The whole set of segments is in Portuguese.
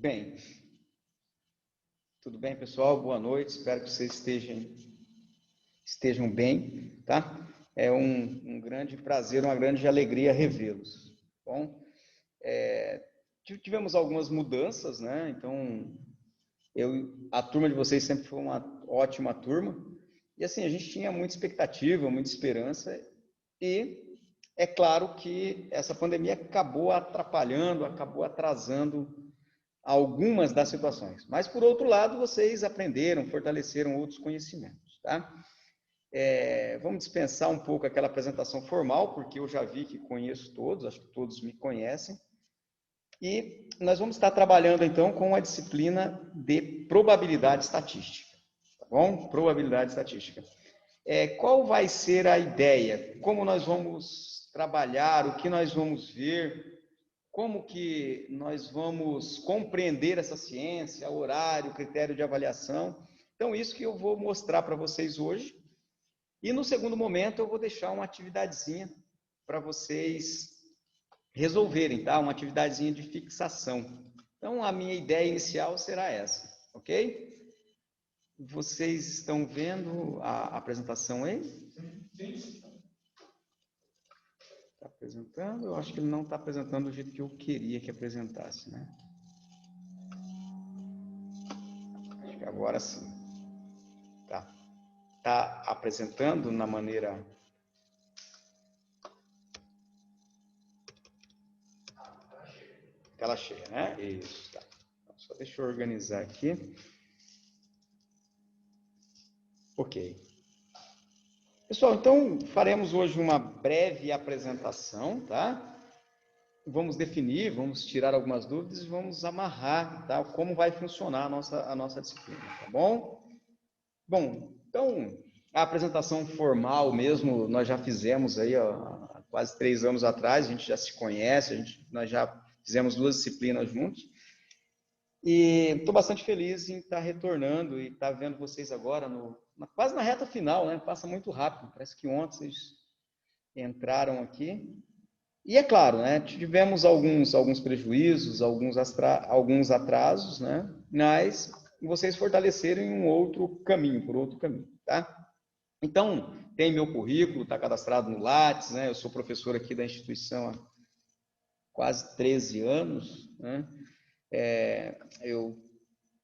Bem, tudo bem, pessoal? Boa noite. Espero que vocês estejam bem, tá? É um grande prazer, uma grande alegria revê-los. Bom, tivemos algumas mudanças, né? Então, a turma de vocês sempre foi uma ótima turma. E assim, a gente tinha muita expectativa, muita esperança. E é claro que essa pandemia acabou atrapalhando, acabou atrasando algumas das situações. Mas, por outro lado, vocês aprenderam, fortaleceram outros conhecimentos, tá? Vamos dispensar um pouco aquela apresentação formal, porque eu já vi que conheço todos, acho que todos me conhecem. E nós vamos estar trabalhando, então, com a disciplina de probabilidade estatística, tá bom? Probabilidade estatística. Qual vai ser a ideia? Como nós vamos trabalhar? O que nós vamos ver? Como que nós vamos compreender essa ciência, horário, critério de avaliação? Então, isso que eu vou mostrar para vocês hoje. E no segundo momento, eu vou deixar uma atividadezinha para vocês resolverem, tá? Uma atividadezinha de fixação. Então, a minha ideia inicial será essa, ok? Vocês estão vendo a apresentação aí? Sim. Está apresentando? Eu acho que ele não está apresentando do jeito que eu queria que apresentasse, né? Acho que agora sim. Tá apresentando na maneira... Tela cheia, né? Isso, tá. Então, só deixa eu organizar aqui. Ok. Pessoal, então faremos hoje uma breve apresentação, tá? Vamos definir, vamos tirar algumas dúvidas e vamos amarrar, tá? Como vai funcionar a nossa disciplina, tá bom? Bom, então, a apresentação formal mesmo, nós já fizemos aí há quase 3 anos atrás, a gente já se conhece, nós já fizemos 2 disciplinas juntos. E estou bastante feliz em estar retornando e estar vendo vocês agora, quase na reta final, né? Passa muito rápido, parece que ontem vocês entraram aqui. E é claro, né? Tivemos alguns prejuízos, alguns atrasos, né? Mas vocês fortaleceram em um outro caminho, por outro caminho, tá? Então, tem meu currículo, está cadastrado no Lattes, né? Eu sou professor aqui da instituição há quase 13 anos, né? Eu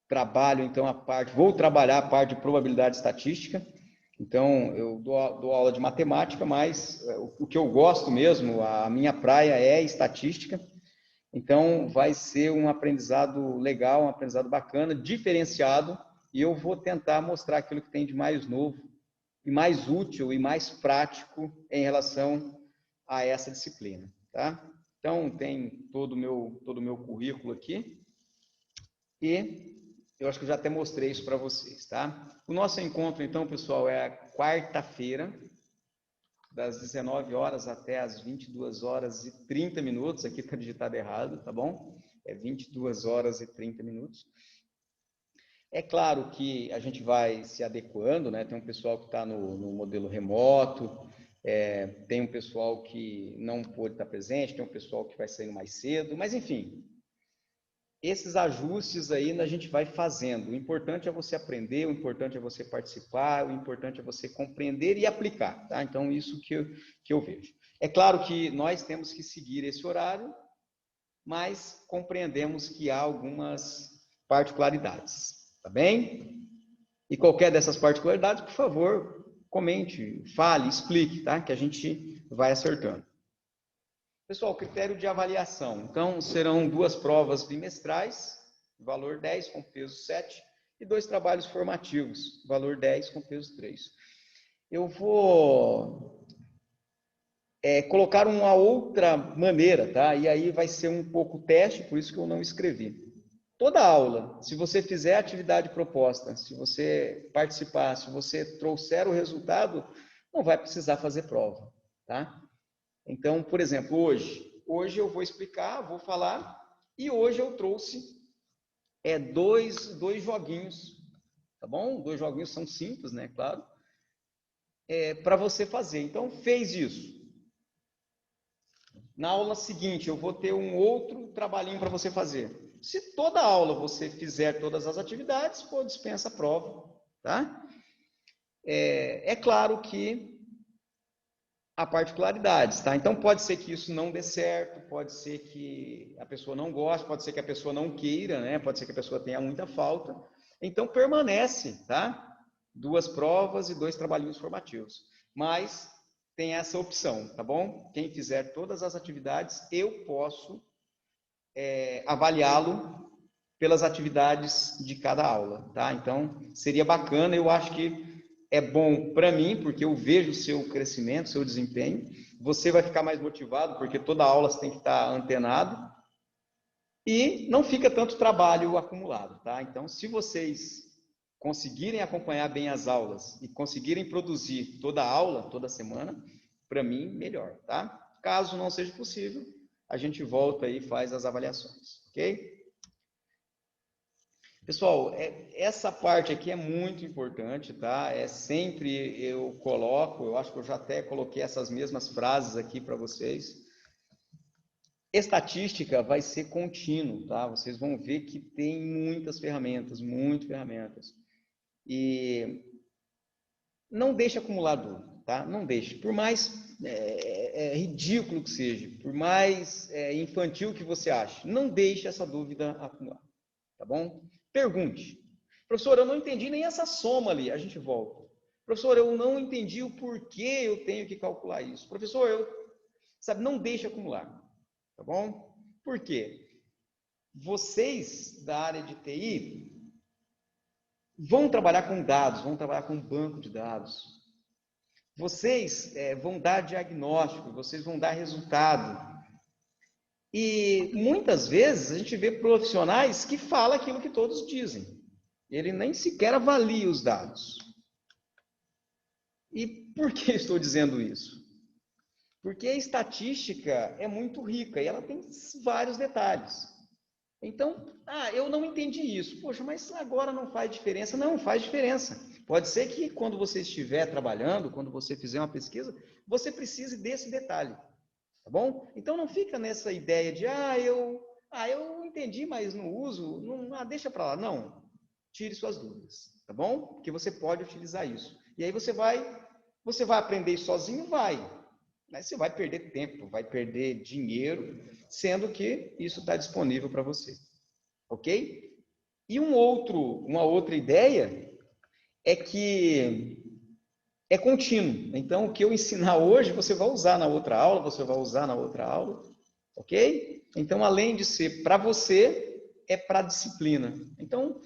trabalho, então, vou trabalhar a parte de probabilidade estatística. Então, eu dou aula de matemática, mas o que eu gosto mesmo, a minha praia é estatística. Então, vai ser um aprendizado legal, um aprendizado bacana, diferenciado, e eu vou tentar mostrar aquilo que tem de mais novo, e mais útil, e mais prático em relação a essa disciplina, tá? Então, tem todo o meu currículo aqui, e eu acho que eu já até mostrei isso para vocês, tá? O nosso encontro, então, pessoal, é a quarta-feira, das 19 horas até as 22 horas e 30 minutos. Aqui está digitado errado, tá bom? É 22 horas e 30 minutos. É claro que a gente vai se adequando, né? Tem um pessoal que está no modelo remoto, tem um pessoal que não pôde estar presente, tem um pessoal que vai saindo mais cedo, mas enfim, esses ajustes aí a gente vai fazendo. O importante é você aprender, o importante é você participar, o importante é você compreender e aplicar, tá? Então, isso que eu vejo. É claro que nós temos que seguir esse horário, mas compreendemos que há algumas particularidades, tá bem? E qualquer dessas particularidades, por favor, comente, fale, explique, tá? Que a gente vai acertando. Pessoal, critério de avaliação. Então, serão 2 provas bimestrais, valor 10 com peso 7, e 2 trabalhos formativos, valor 10 com peso 3. Eu vou colocar uma outra maneira, tá? E aí vai ser um pouco teste, por isso que eu não escrevi. Toda aula, se você fizer a atividade proposta, se você participar, se você trouxer o resultado, não vai precisar fazer prova, tá? Então, por exemplo, hoje eu vou explicar, vou falar, e hoje eu trouxe dois joguinhos, tá bom? 2 joguinhos são simples, né? Claro. Para você fazer. Então, fez isso. Na aula seguinte, eu vou ter um outro trabalhinho para você fazer. Se toda aula você fizer todas as atividades, pô, dispensa a prova, tá? É claro que há particularidades, tá? Então pode ser que isso não dê certo, pode ser que a pessoa não goste, pode ser que a pessoa não queira, né? Pode ser que a pessoa tenha muita falta. Então permanece, tá? 2 provas e 2 trabalhinhos formativos. Mas tem essa opção, tá bom? Quem fizer todas as atividades, eu posso avaliá-lo pelas atividades de cada aula, tá? Então seria bacana, eu acho que é bom para mim, porque eu vejo o seu crescimento, o seu desempenho. Você vai ficar mais motivado, porque toda aula você tem que estar antenado. E não fica tanto trabalho acumulado, tá? Então, se vocês conseguirem acompanhar bem as aulas e conseguirem produzir toda a aula, toda semana, para mim, melhor, tá? Caso não seja possível, a gente volta aí e faz as avaliações, ok? Pessoal, essa parte aqui é muito importante, tá? Sempre eu coloco, eu acho que eu já até coloquei essas mesmas frases aqui para vocês. Estatística vai ser contínuo, tá? Vocês vão ver que tem muitas ferramentas, E não deixe acumular dúvida, tá? Não deixe. Por mais ridículo que seja, por mais infantil que você ache, não deixe essa dúvida acumular, tá bom? Pergunte. Professor, eu não entendi nem essa soma ali. A gente volta. Professor, eu não entendi o porquê eu tenho que calcular isso. Professor, sabe, não deixe acumular, tá bom? Por quê? Vocês da área de TI vão trabalhar com dados, vão trabalhar com banco de dados. Vocês vão dar diagnóstico, vocês vão dar resultado. E muitas vezes a gente vê profissionais que falam aquilo que todos dizem. Ele nem sequer avalia os dados. E por que estou dizendo isso? Porque a estatística é muito rica e ela tem vários detalhes. Então, eu não entendi isso. Poxa, mas agora não faz diferença. Não, faz diferença. Pode ser que quando você estiver trabalhando, quando você fizer uma pesquisa, você precise desse detalhe. Tá bom? Então não fica nessa ideia de, eu entendi, mas não uso, não, deixa para lá. Não, tire suas dúvidas, tá bom? Porque você pode utilizar isso. E aí você vai aprender sozinho? Vai. Mas você vai perder tempo, vai perder dinheiro, sendo que isso está disponível para você. Ok? E uma outra ideia é que é contínuo. Então, o que eu ensinar hoje, você vai usar na outra aula, ok? Então, além de ser para você, é para a disciplina. Então,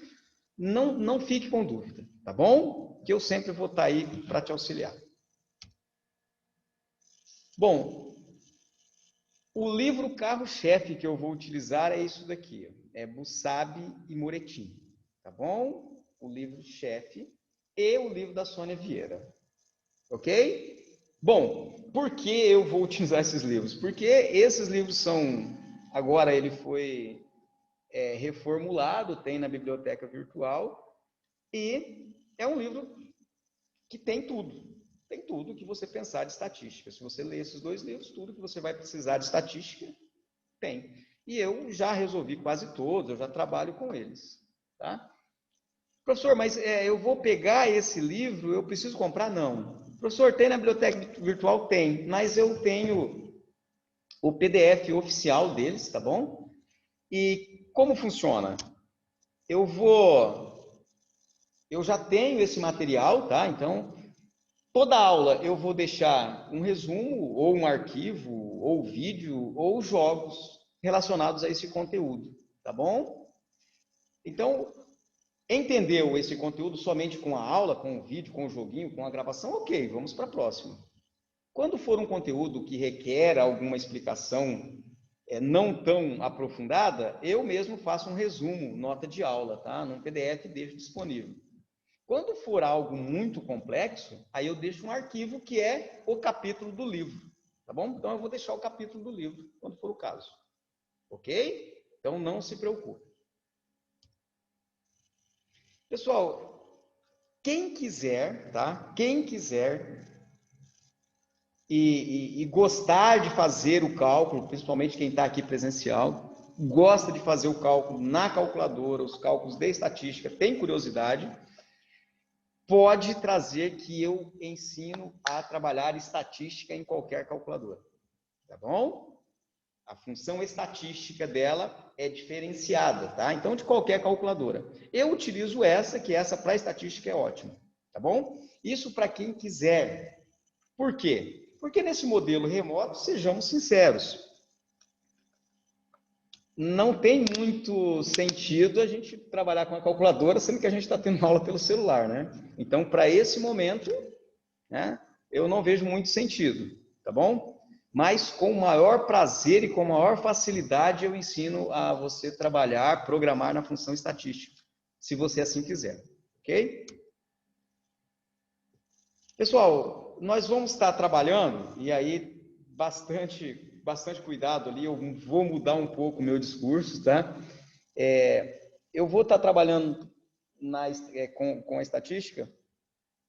não fique com dúvida, tá bom? Que eu sempre vou estar aí para te auxiliar. Bom, o livro carro-chefe que eu vou utilizar é isso daqui, é Bussabi e Moretti, tá bom? O livro-chefe e o livro da Sônia Vieira. Ok? Bom, por que eu vou utilizar esses livros? Porque esses livros agora ele foi reformulado, tem na biblioteca virtual, e é um livro que tem tudo que você pensar de estatística. Se você ler esses 2 livros, tudo que você vai precisar de estatística, tem. E eu já resolvi quase todos, eu já trabalho com eles, tá? Professor, mas eu vou pegar esse livro, eu preciso comprar? Não. Professor, tem na biblioteca virtual? Tem, mas eu tenho o PDF oficial deles, tá bom? E como funciona? Eu já tenho esse material, tá? Então, toda aula eu vou deixar um resumo, ou um arquivo, ou vídeo, ou jogos relacionados a esse conteúdo, tá bom? Então, entendeu esse conteúdo somente com a aula, com o vídeo, com o joguinho, com a gravação? Ok, vamos para a próxima. Quando for um conteúdo que requer alguma explicação não tão aprofundada, eu mesmo faço um resumo, nota de aula, tá? Num PDF deixo disponível. Quando for algo muito complexo, aí eu deixo um arquivo que é o capítulo do livro, tá bom? Então eu vou deixar o capítulo do livro, quando for o caso. Ok? Então não se preocupe. Pessoal, quem quiser, tá? Quem quiser e gostar de fazer o cálculo, principalmente quem está aqui presencial, gosta de fazer o cálculo na calculadora, os cálculos de estatística, tem curiosidade, pode trazer que eu ensino a trabalhar estatística em qualquer calculadora. Tá bom? A função estatística dela é diferenciada, tá? Então, de qualquer calculadora. Eu utilizo essa, que essa para estatística é ótima, tá bom? Isso para quem quiser. Por quê? Porque nesse modelo remoto, sejamos sinceros, não tem muito sentido a gente trabalhar com a calculadora, sendo que a gente está tendo aula pelo celular, né? Então, para esse momento, né, eu não vejo muito sentido, tá bom? Mas com maior prazer e com maior facilidade eu ensino a você trabalhar, programar na função estatística, se você assim quiser, ok? Pessoal, nós vamos estar trabalhando, e aí bastante cuidado ali, eu vou mudar um pouco o meu discurso, tá? Eu vou estar trabalhando com a estatística,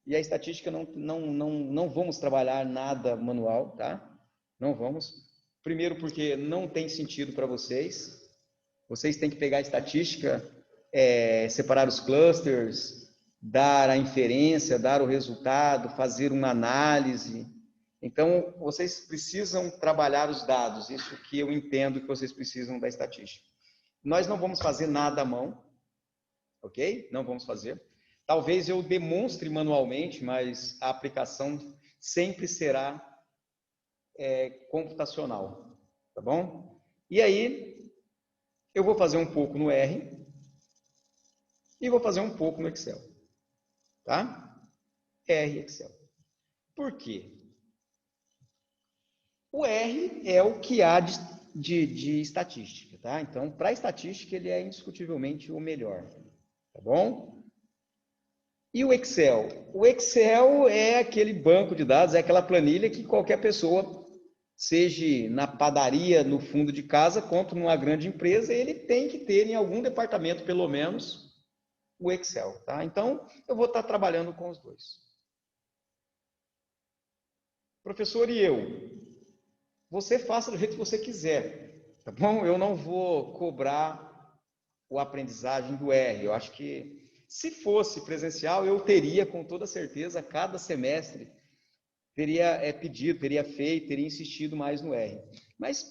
e a estatística não vamos trabalhar nada manual, tá? Não vamos. Primeiro porque não tem sentido para vocês. Vocês têm que pegar a estatística, separar os clusters, dar a inferência, dar o resultado, fazer uma análise. Então, vocês precisam trabalhar os dados. Isso que eu entendo que vocês precisam da estatística. Nós não vamos fazer nada à mão, ok? Não vamos fazer. Talvez eu demonstre manualmente, mas a aplicação sempre será computacional, tá bom? E aí, eu vou fazer um pouco no R e vou fazer um pouco no Excel, tá? R e Excel. Por quê? O R é o que há de estatística, tá? Então, para estatística, ele é indiscutivelmente o melhor, tá bom? E o Excel? O Excel é aquele banco de dados, é aquela planilha que qualquer pessoa, seja na padaria, no fundo de casa, quanto numa grande empresa, ele tem que ter em algum departamento, pelo menos, o Excel, tá? Então, eu vou estar trabalhando com os dois. Professor, e eu? Você faça do jeito que você quiser, tá bom? Eu não vou cobrar a aprendizagem do R. Eu acho que, se fosse presencial, eu teria, com toda certeza, cada semestre, teria pedido, teria feito, teria insistido mais no R. Mas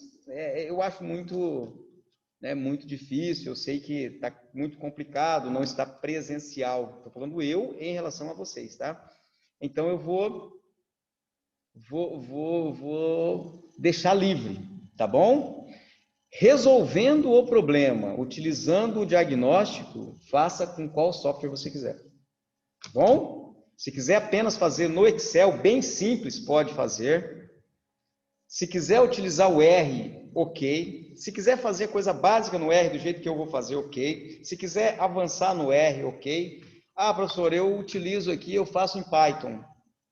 eu acho muito difícil, eu sei que está muito complicado, não está presencial. Estou falando eu em relação a vocês, tá? Então eu vou deixar livre, tá bom? Resolvendo o problema, utilizando o diagnóstico, faça com qual software você quiser, tá bom? Se quiser apenas fazer no Excel, bem simples, pode fazer. Se quiser utilizar o R, ok. Se quiser fazer coisa básica no R do jeito que eu vou fazer, ok. Se quiser avançar no R, ok. Ah, professor, eu utilizo aqui, eu faço em Python.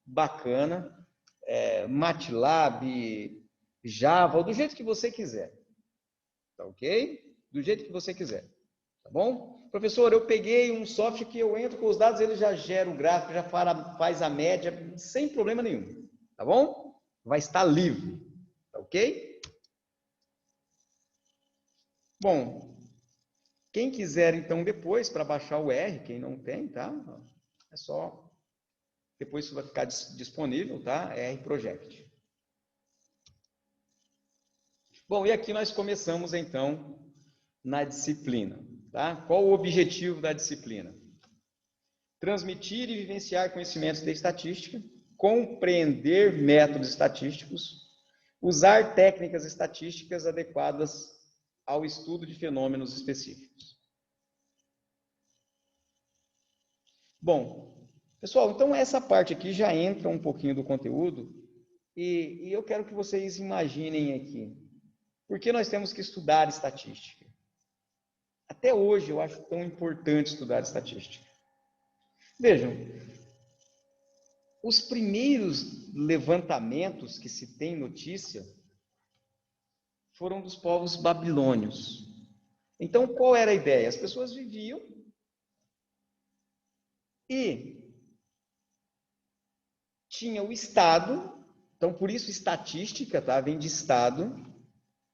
Bacana. MATLAB, Java, do jeito que você quiser. Tá ok? Do jeito que você quiser. Tá bom? Professor, eu peguei um software que eu entro com os dados, ele já gera o gráfico, já faz a média, sem problema nenhum. Tá bom? Vai estar livre. Tá ok? Bom, quem quiser então depois para baixar o R, quem não tem, tá? É só depois isso vai ficar disponível, tá? R Project. Bom, e aqui nós começamos então na disciplina, tá? Qual o objetivo da disciplina? Transmitir e vivenciar conhecimentos de estatística, compreender métodos estatísticos, usar técnicas estatísticas adequadas ao estudo de fenômenos específicos. Bom, pessoal, então essa parte aqui já entra um pouquinho do conteúdo e eu quero que vocês imaginem aqui. Por que nós temos que estudar estatística? Até hoje eu acho tão importante estudar estatística. Vejam, os primeiros levantamentos que se tem notícia foram dos povos babilônios. Então, qual era a ideia? As pessoas viviam e tinha o Estado, então por isso estatística, tá? Vem de Estado,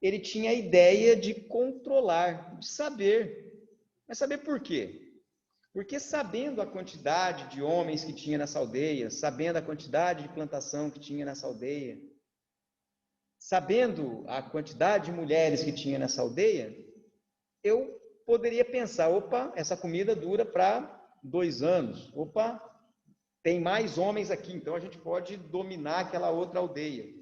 ele tinha a ideia de controlar, de saber. Mas saber por quê? Porque sabendo a quantidade de homens que tinha nessa aldeia, sabendo a quantidade de plantação que tinha nessa aldeia, sabendo a quantidade de mulheres que tinha nessa aldeia, eu poderia pensar, opa, essa comida dura para 2 anos, opa, tem mais homens aqui, então a gente pode dominar aquela outra aldeia.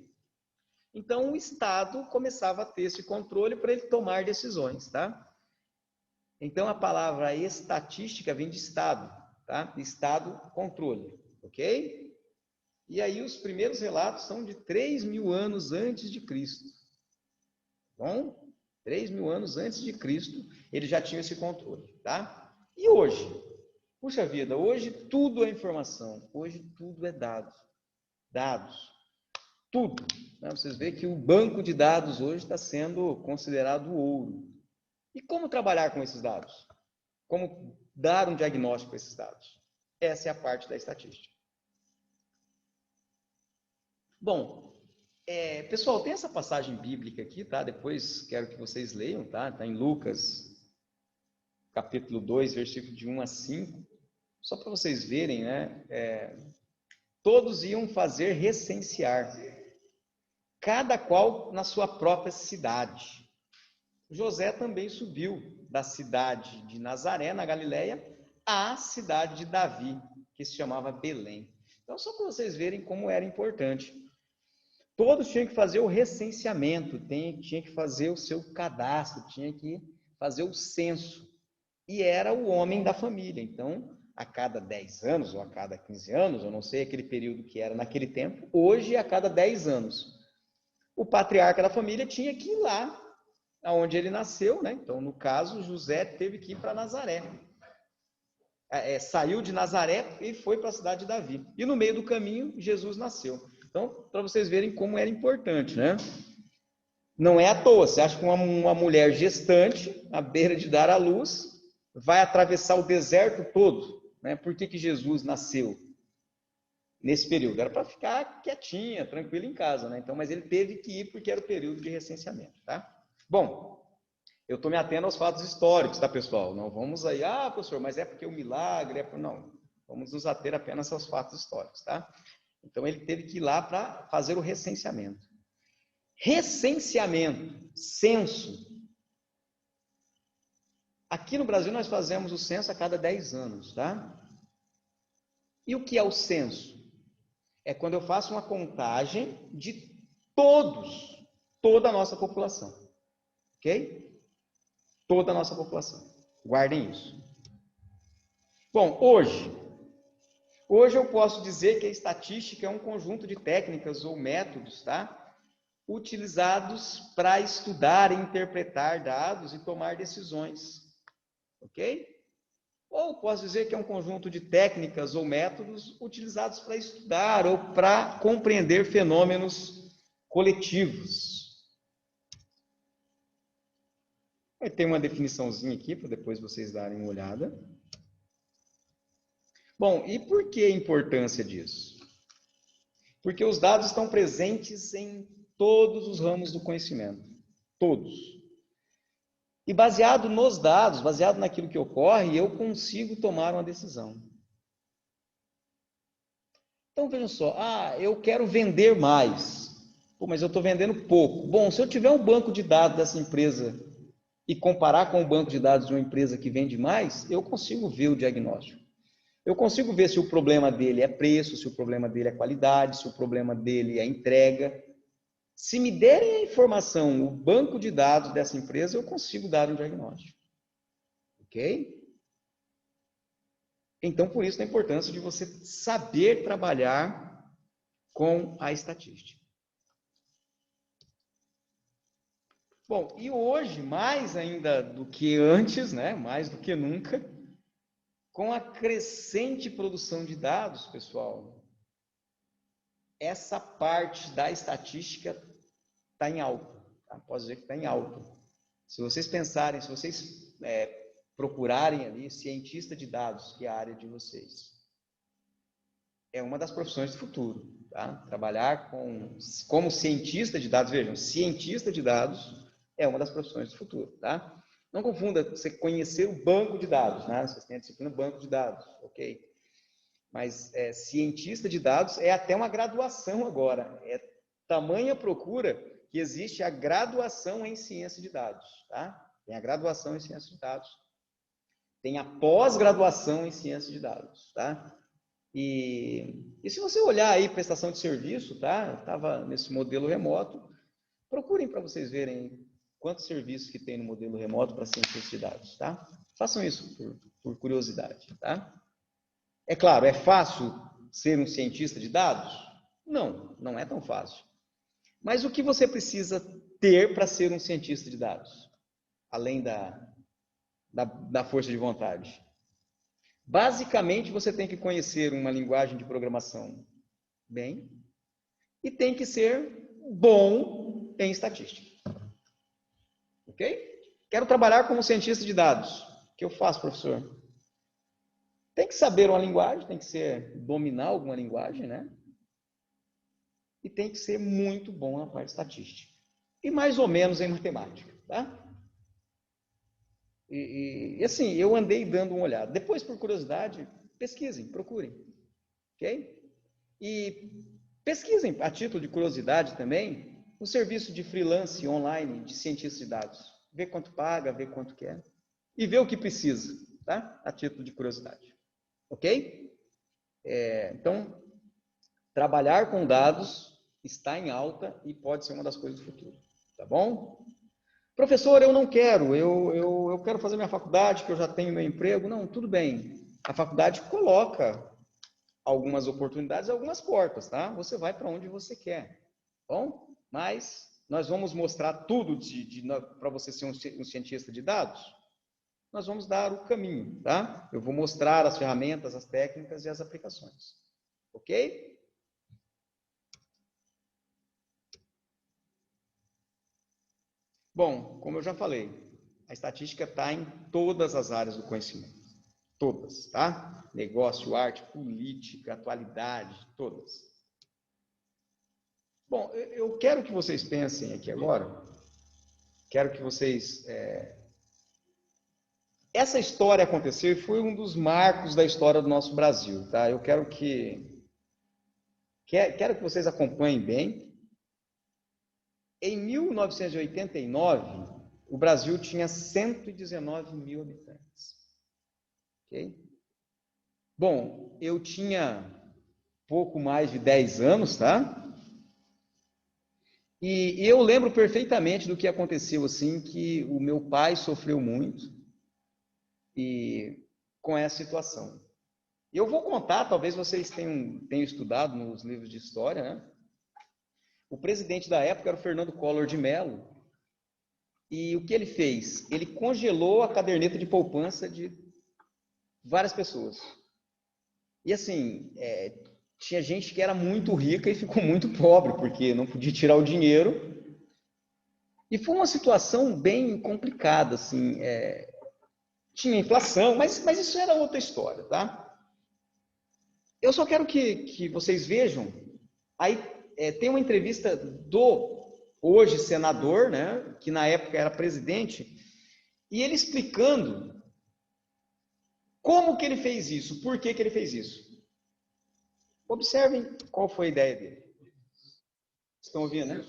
Então o Estado começava a ter esse controle para ele tomar decisões, tá? Então a palavra estatística vem de Estado, tá? Estado, controle, ok? E aí os primeiros relatos são de 3.000 anos antes de Cristo. Bom, 3.000 anos antes de Cristo, ele já tinha esse controle, tá? E hoje? Puxa vida, hoje tudo é informação, hoje tudo é dados. Dados, tudo. Né? Vocês veem que o banco de dados hoje está sendo considerado ouro. E como trabalhar com esses dados? Como dar um diagnóstico a esses dados? Essa é a parte da estatística. Bom, pessoal, tem essa passagem bíblica aqui, tá? Depois quero que vocês leiam, tá? Está em Lucas, capítulo 2, versículo de 1 a 5. Só para vocês verem, né? Todos iam fazer recensear, cada qual na sua própria cidade. José também subiu da cidade de Nazaré, na Galileia, à cidade de Davi, que se chamava Belém. Então, só para vocês verem como era importante. Todos tinham que fazer o recenseamento, tinha que fazer o seu cadastro, tinha que fazer o censo. E era o homem da família. Então, a cada 10 anos, ou a cada 15 anos, eu não sei aquele período que era naquele tempo, hoje a cada 10 anos, o patriarca da família tinha que ir lá, onde ele nasceu, né? Então, no caso, José teve que ir para Nazaré. Saiu de Nazaré e foi para a cidade de Davi. E no meio do caminho, Jesus nasceu. Então, para vocês verem como era importante, né? Não é à toa. Você acha que uma mulher gestante, à beira de dar à luz, vai atravessar o deserto todo? Né? Por que Jesus nasceu nesse período? Era para ficar quietinha, tranquila em casa, né? Então, mas ele teve que ir porque era o período de recenseamento, tá? Bom, eu estou me atendo aos fatos históricos, tá, pessoal? Não vamos aí, professor, mas é porque o milagre, Não, vamos nos ater apenas aos fatos históricos, tá? Então, ele teve que ir lá para fazer o recenseamento. Recenseamento, censo. Aqui no Brasil, nós fazemos o censo a cada 10 anos, tá? E o que é o censo? É quando eu faço uma contagem de toda a nossa população, ok? Toda a nossa população. Guardem isso. Bom, hoje eu posso dizer que a estatística é um conjunto de técnicas ou métodos, tá? Utilizados para estudar e interpretar dados e tomar decisões, ok? Ou posso dizer que é um conjunto de técnicas ou métodos utilizados para estudar ou para compreender fenômenos coletivos. Tem uma definiçãozinha aqui para depois vocês darem uma olhada. Bom, e por que a importância disso? Porque os dados estão presentes em todos os ramos do conhecimento. Todos. E baseado nos dados, baseado naquilo que ocorre, eu consigo tomar uma decisão. Então, vejam só. Eu quero vender mais. Mas eu estou vendendo pouco. Bom, se eu tiver um banco de dados dessa empresa e comparar com o banco de dados de uma empresa que vende mais, eu consigo ver o diagnóstico. Eu consigo ver se o problema dele é preço, se o problema dele é qualidade, se o problema dele é entrega. Se me derem a informação, o banco de dados dessa empresa, eu consigo dar um diagnóstico. Ok? Então, por isso a importância de você saber trabalhar com a estatística. Bom, e hoje, mais ainda do que antes, né? Mais do que nunca, com a crescente produção de dados, pessoal, essa parte da estatística está em alta. Tá? Posso dizer que está em alta. Se vocês pensarem, se vocês procurarem ali cientista de dados, que é a área de vocês, é uma das profissões do futuro. Tá? Trabalhar como cientista de dados, vejam, cientista de dados É uma das profissões do futuro, tá? Não confunda você conhecer o banco de dados, né? Vocês têm a disciplina banco de dados, ok? Mas cientista de dados é até uma graduação agora. É tamanha procura que existe a graduação em ciência de dados, tá? Tem a graduação em ciência de dados. Tem a pós-graduação em ciência de dados, tá? E se você olhar aí prestação de serviço, tá? Eu estava nesse modelo remoto. Procurem para vocês verem quantos serviços que tem no modelo remoto para cientistas de dados, tá? Façam isso por curiosidade, tá? É claro, é fácil ser um cientista de dados? Não, não é tão fácil. Mas o que você precisa ter para ser um cientista de dados? Além da força de vontade. Basicamente, você tem que conhecer uma linguagem de programação bem e tem que ser bom em estatística. Ok? Quero trabalhar como cientista de dados. O que eu faço, professor? Tem que saber uma linguagem, tem que dominar alguma linguagem, né? E tem que ser muito bom na parte estatística. E mais ou menos em matemática, tá? E assim, eu andei dando uma olhada. Depois, por curiosidade, pesquisem, procurem, ok? E pesquisem, a título de curiosidade também, o serviço de freelance online de cientista de dados. Vê quanto paga, vê quanto quer. E vê o que precisa, tá? A título de curiosidade. Ok? Então, trabalhar com dados está em alta e pode ser uma das coisas do futuro. Tá bom? Professor, eu não quero, eu quero fazer minha faculdade, que eu já tenho meu emprego. Não, tudo bem. A faculdade coloca algumas oportunidades, algumas portas, tá? Você vai para onde você quer. Bom? Mas nós vamos mostrar tudo para você ser um cientista de dados? Nós vamos dar o caminho, tá? Eu vou mostrar as ferramentas, as técnicas e as aplicações. Ok? Bom, como eu já falei, a estatística está em todas as áreas do conhecimento. Todas, tá? Negócio, arte, política, atualidade, todas. Bom, eu quero que vocês pensem aqui agora, quero que vocês... Essa história aconteceu e foi um dos marcos da história do nosso Brasil, tá? Eu quero que vocês acompanhem bem. Em 1989, o Brasil tinha 119 mil habitantes. Ok? Bom, eu tinha pouco mais de 10 anos, tá? E eu lembro perfeitamente do que aconteceu, assim, que o meu pai sofreu muito e com essa situação. E eu vou contar, talvez vocês tenham estudado nos livros de história, né? O presidente da época era o Fernando Collor de Mello, e o que ele fez? Ele congelou a caderneta de poupança de várias pessoas. E assim, tinha gente que era muito rica e ficou muito pobre, porque não podia tirar o dinheiro. E foi uma situação bem complicada, assim. Tinha inflação, mas isso era outra história, tá? Eu só quero que vocês vejam. Aí tem uma entrevista do hoje senador, né, que na época era presidente, e ele explicando como que ele fez isso, por que que ele fez isso. Observem qual foi a ideia dele. Estão ouvindo, né?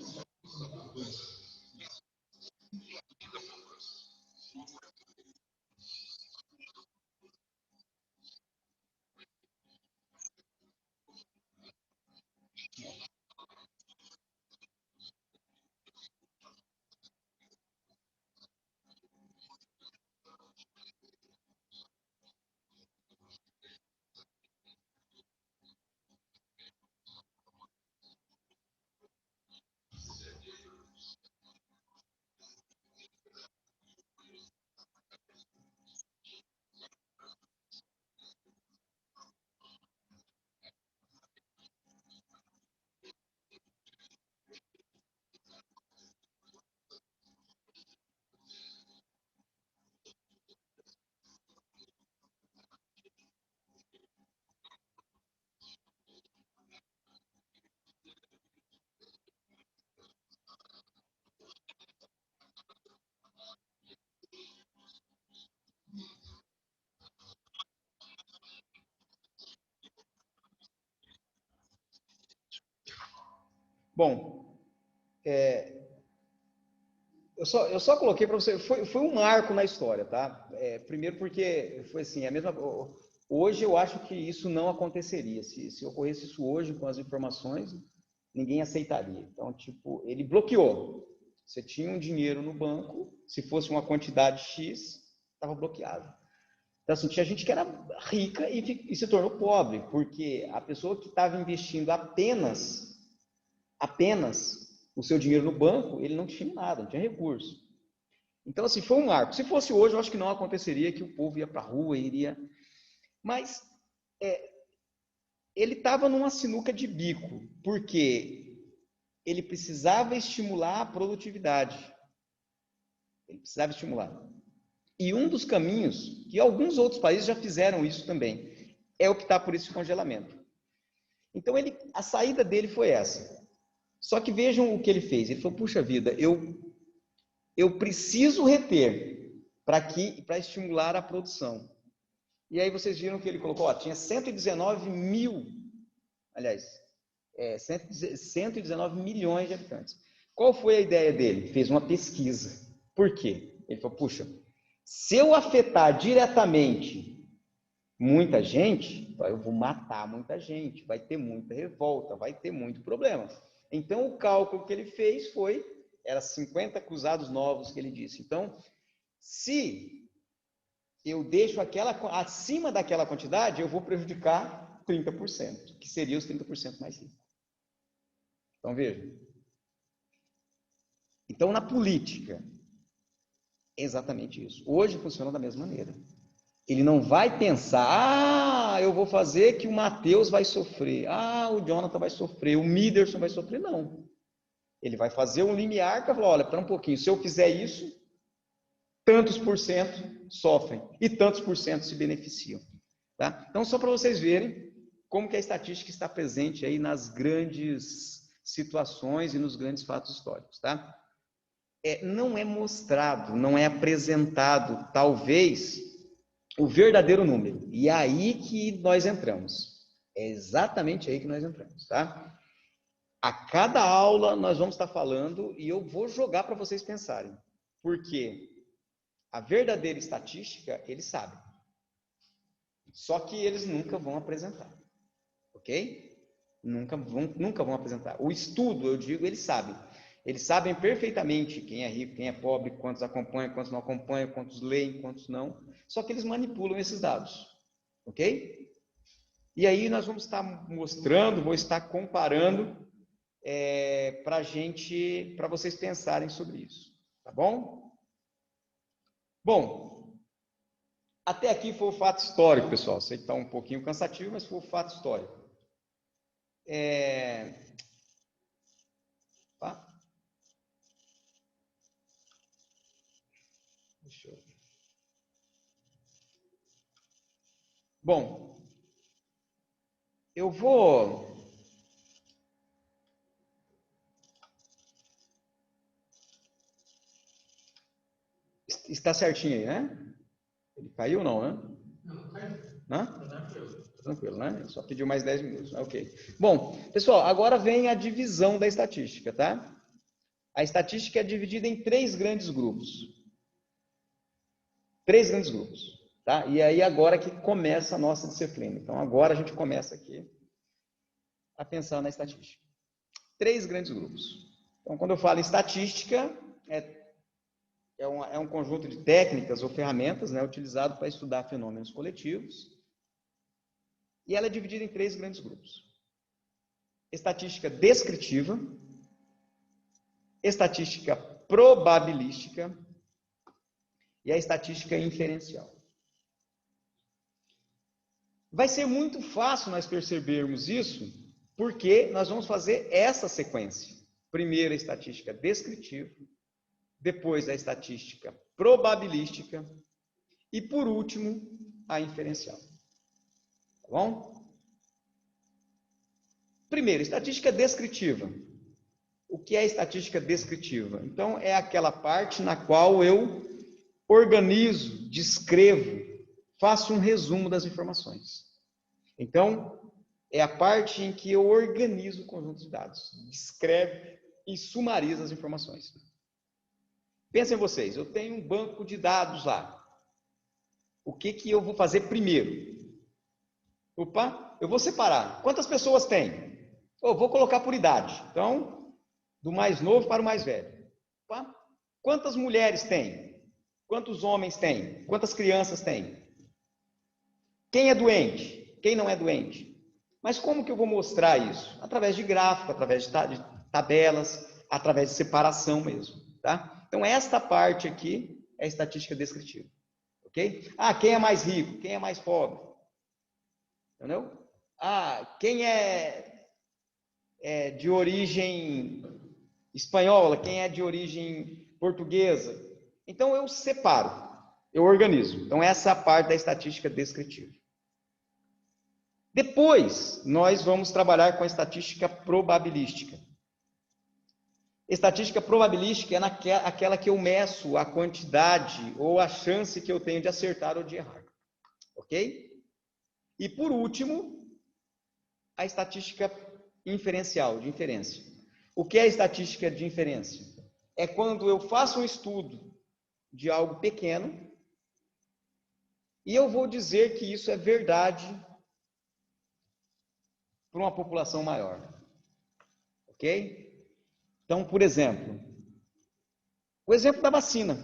Bom, eu só coloquei para você, foi um marco na história, tá? Primeiro porque foi assim, hoje eu acho que isso não aconteceria. Se ocorresse isso hoje com as informações, ninguém aceitaria. Então, tipo, ele bloqueou. Você tinha um dinheiro no banco, se fosse uma quantidade X, estava bloqueado. Então, assim, tinha gente que era rica e se tornou pobre, porque a pessoa que estava investindo apenas o seu dinheiro no banco, ele não tinha nada, não tinha recurso. Então, assim, foi um marco. Se fosse hoje, eu acho que não aconteceria, que o povo ia para a rua, iria... Mas ele estava numa sinuca de bico, porque ele precisava estimular a produtividade. Ele precisava estimular. E um dos caminhos, e alguns outros países já fizeram isso também, é optar por esse congelamento. Então, a saída dele foi essa. Só que vejam o que ele fez. Ele falou, puxa vida, eu preciso reter para estimular a produção. E aí vocês viram que ele colocou, tinha 119 mil, aliás, 119 milhões de habitantes. Qual foi a ideia dele? Fez uma pesquisa. Por quê? Ele falou, puxa, se eu afetar diretamente muita gente, eu vou matar muita gente, vai ter muita revolta, vai ter muito problema. Então, o cálculo que ele fez era 50 cruzados novos que ele disse. Então, se eu deixo acima daquela quantidade, eu vou prejudicar 30%, que seria os 30% mais ricos. Então, veja. Então, na política, é exatamente isso. Hoje funciona da mesma maneira. Ele não vai pensar, eu vou fazer que o Matheus vai sofrer, o Jonathan vai sofrer, o Miderson vai sofrer, não. Ele vai fazer um limiar que vai falar, olha, espera um pouquinho, se eu fizer isso, tantos por cento sofrem e tantos por cento se beneficiam. Tá? Então, só para vocês verem como que a estatística está presente aí nas grandes situações e nos grandes fatos históricos. Tá? Não é mostrado, não é apresentado, talvez, o verdadeiro número. E é aí que nós entramos. É exatamente aí que nós entramos, tá? A cada aula nós vamos estar falando e eu vou jogar para vocês pensarem. Porque a verdadeira estatística, eles sabem. Só que eles nunca vão apresentar. Ok? Nunca vão apresentar. O estudo, eu digo, eles sabem. Eles sabem perfeitamente quem é rico, quem é pobre, quantos acompanham, quantos não acompanham, quantos leem, quantos não. Só que eles manipulam esses dados. Ok? E aí nós vamos estar mostrando, vou estar comparando para vocês pensarem sobre isso. Tá bom? Bom, até aqui foi o fato histórico, pessoal. Sei que está um pouquinho cansativo, mas foi o fato histórico. Tá? Deixa eu... Bom, eu vou... Está certinho aí, né? Ele caiu ou não, né? Não, caiu. Tranquilo, né? Só pediu mais 10 minutos. Ok. Bom, pessoal, agora vem a divisão da estatística, tá? A estatística é dividida em 3 grandes grupos. 3 grandes grupos, tá? E aí agora que começa a nossa disciplina. Então agora a gente começa aqui a pensar na estatística. 3 grandes grupos. Então quando eu falo em estatística, é um conjunto de técnicas ou ferramentas, né, utilizado para estudar fenômenos coletivos. E ela é dividida em 3 grandes grupos. Estatística descritiva, estatística probabilística e a estatística inferencial. Vai ser muito fácil nós percebermos isso, porque nós vamos fazer essa sequência. Primeiro a estatística descritiva, depois a estatística probabilística e, por último, a inferencial. Tá bom? Primeiro, estatística descritiva. O que é estatística descritiva? Então, é aquela parte na qual eu organizo, descrevo, faço um resumo das informações. Então, é a parte em que eu organizo o conjunto de dados, descreve e sumariza as informações. Pensem vocês, eu tenho um banco de dados lá. O que eu vou fazer primeiro? Opa, eu vou separar. Quantas pessoas tem? Eu vou colocar por idade. Então, do mais novo para o mais velho. Opa, quantas mulheres tem? Quantos homens tem? Quantas crianças tem? Quem é doente? Quem não é doente? Mas como que eu vou mostrar isso? Através de gráfico, através de tabelas, através de separação mesmo, tá? Então, esta parte aqui é estatística descritiva, ok? Ah, quem é mais rico? Quem é mais pobre? Entendeu? Ah, quem é de origem espanhola? Quem é de origem portuguesa? Então, eu separo, eu organizo. Então, essa é a parte da estatística descritiva. Depois, nós vamos trabalhar com a estatística probabilística. Estatística probabilística é aquela que eu meço a quantidade ou a chance que eu tenho de acertar ou de errar. Ok? E por último, a estatística inferencial, de inferência. O que é a estatística de inferência? É quando eu faço um estudo de algo pequeno e eu vou dizer que isso é verdade para uma população maior. Ok? Então, por exemplo, o exemplo da vacina.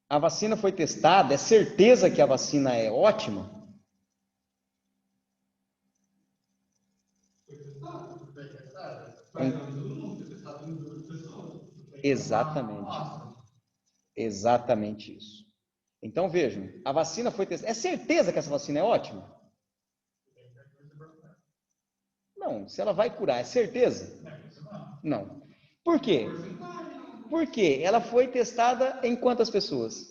A vacina foi testada, é certeza que a vacina é ótima? Exatamente. Exatamente isso. Então, vejam, a vacina foi testada. É certeza que essa vacina é ótima? Não. Se ela vai curar, é certeza? Não. Por quê? Porque ela foi testada em quantas pessoas?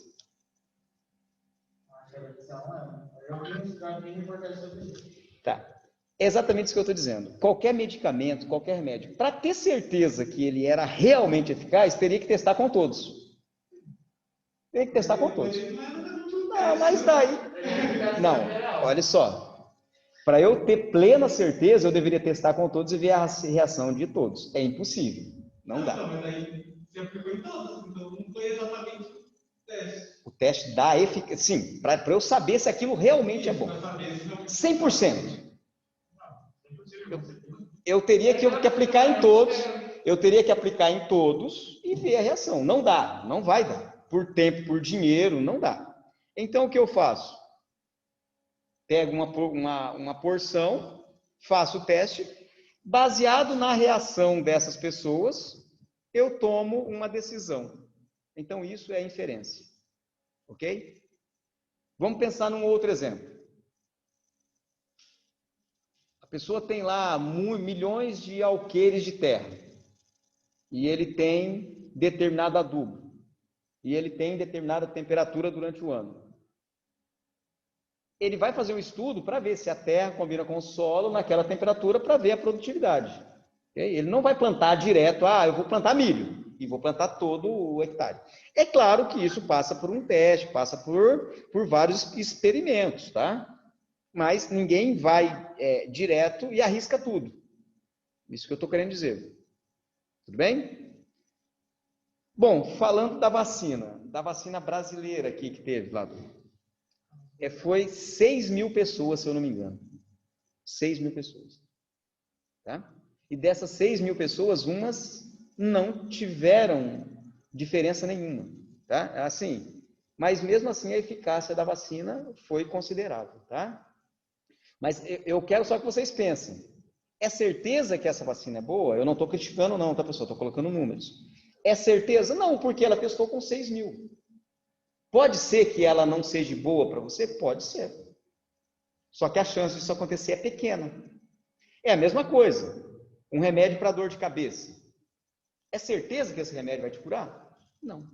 Tá. É exatamente isso que eu estou dizendo. Qualquer medicamento, qualquer remédio, para ter certeza que ele era realmente eficaz, teria que testar com todos. Teria que testar com todos. Não, mas daí... Não, olha só. Para eu ter plena certeza, eu deveria testar com todos e ver a reação de todos. É impossível. Não dá. Não, mas aí você aplicou em todos, então não foi exatamente o teste. O teste dá eficácia. Sim, para eu saber se aquilo realmente é bom. 100%. Eu teria que aplicar em todos. Eu teria que aplicar em todos e ver a reação. Não dá, não vai dar. Por tempo, por dinheiro, não dá. Então, o que eu faço? Pego uma porção, faço o teste, baseado na reação dessas pessoas, eu tomo uma decisão. Então, isso é inferência. Ok? Vamos pensar num outro exemplo. A pessoa tem lá milhões de alqueires de terra. E ele tem determinado adubo. E ele tem determinada temperatura durante o ano. Ele vai fazer um estudo para ver se a terra combina com o solo naquela temperatura para ver a produtividade. Okay? Ele não vai plantar direto, eu vou plantar milho e vou plantar todo o hectare. É claro que isso passa por um teste, passa por vários experimentos, tá? Mas ninguém vai direto e arrisca tudo. Isso que eu estou querendo dizer. Tudo bem? Bom, falando da vacina brasileira aqui que teve lá foi 6.000 pessoas, se eu não me engano. 6.000 pessoas. Tá? E dessas 6.000 pessoas, umas não tiveram diferença nenhuma. Tá? Assim, mas mesmo assim a eficácia da vacina foi considerável. Tá? Mas eu quero só que vocês pensem. É certeza que essa vacina é boa? Eu não estou criticando não, tá, pessoal? Estou colocando números. É certeza? Não, porque ela testou com 6.000. Pode ser que ela não seja boa para você? Pode ser. Só que a chance disso acontecer é pequena. É a mesma coisa. Um remédio para dor de cabeça. É certeza que esse remédio vai te curar? Não.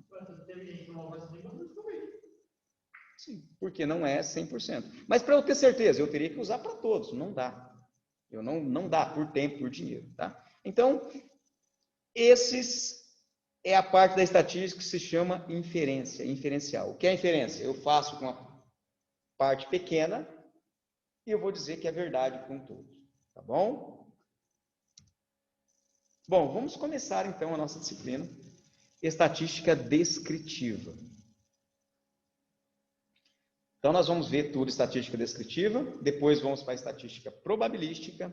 Sim, porque não é 100%. Mas para eu ter certeza, eu teria que usar para todos. Não dá. Não dá por tempo, por dinheiro. Tá? Então, esses é a parte da estatística que se chama inferencial. O que é inferência? Eu faço com uma parte pequena e eu vou dizer que é verdade para um todo. Tá bom? Bom, vamos começar então a nossa disciplina, estatística descritiva. Então, nós vamos ver tudo estatística descritiva, depois vamos para a estatística probabilística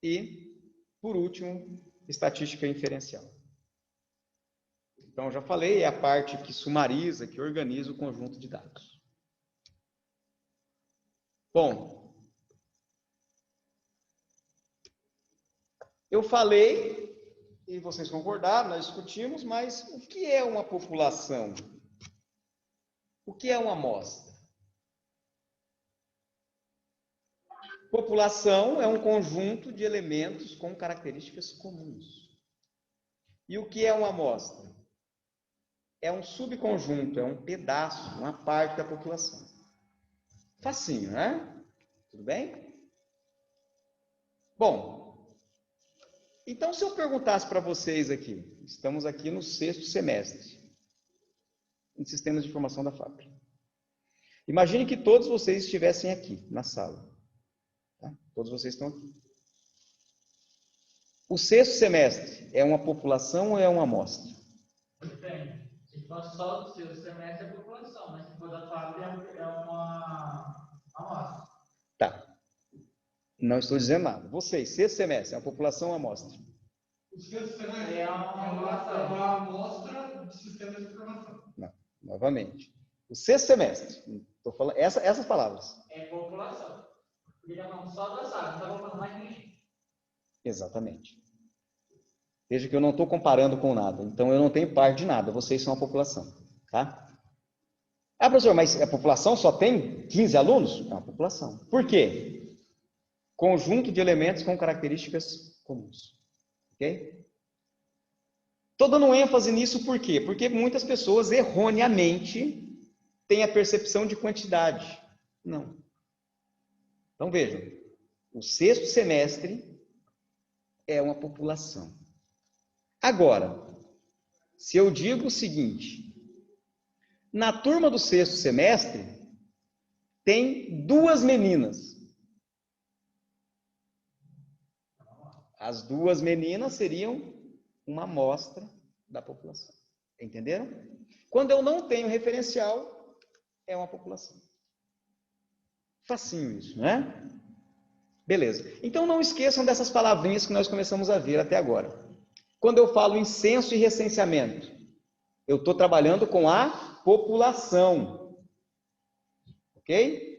e, por último, estatística inferencial. Então, eu já falei, é a parte que sumariza, que organiza o conjunto de dados. Bom, eu falei, e vocês concordaram, nós discutimos, mas o que é uma população? O que é uma amostra? População é um conjunto de elementos com características comuns. E o que é uma amostra? É um subconjunto, é um pedaço, uma parte da população. Facinho, né? Tudo bem? Bom, então se eu perguntasse para vocês aqui, estamos aqui no 6º semestre, em Sistemas de Informação da FAP. Imagine que todos vocês estivessem aqui, na sala. Tá? Todos vocês estão aqui. O 6º semestre é uma população ou é uma amostra? Depende. Se for só do 6º semestre é população, mas se for da FAP é uma amostra. Tá. Não estou dizendo nada. Vocês, 6º semestre, é uma população ou uma amostra? O 6º semestre É uma amostra de sistemas de informação. Não, novamente. O 6º semestre, estou falando essas palavras. É população. Porque está falando só da sala, não está falando mais ninguém. Exatamente. Veja que eu não estou comparando com nada. Então, eu não tenho parte de nada. Vocês são a população. Tá? Ah, professor, mas a população só tem 15 alunos? É uma população. Por quê? Conjunto de elementos com características comuns. Ok? Estou dando ênfase nisso por quê? Porque muitas pessoas erroneamente têm a percepção de quantidade. Não. Então, vejam. O 6º semestre é uma população. Agora, se eu digo o seguinte, na turma do 6º semestre, tem 2 meninas. As 2 meninas seriam uma amostra da população. Entenderam? Quando eu não tenho referencial, é uma população. Facinho isso, né? Beleza. Então, não esqueçam dessas palavrinhas que nós começamos a ver até agora. Quando eu falo em censo e recenseamento, eu estou trabalhando com a população. Ok?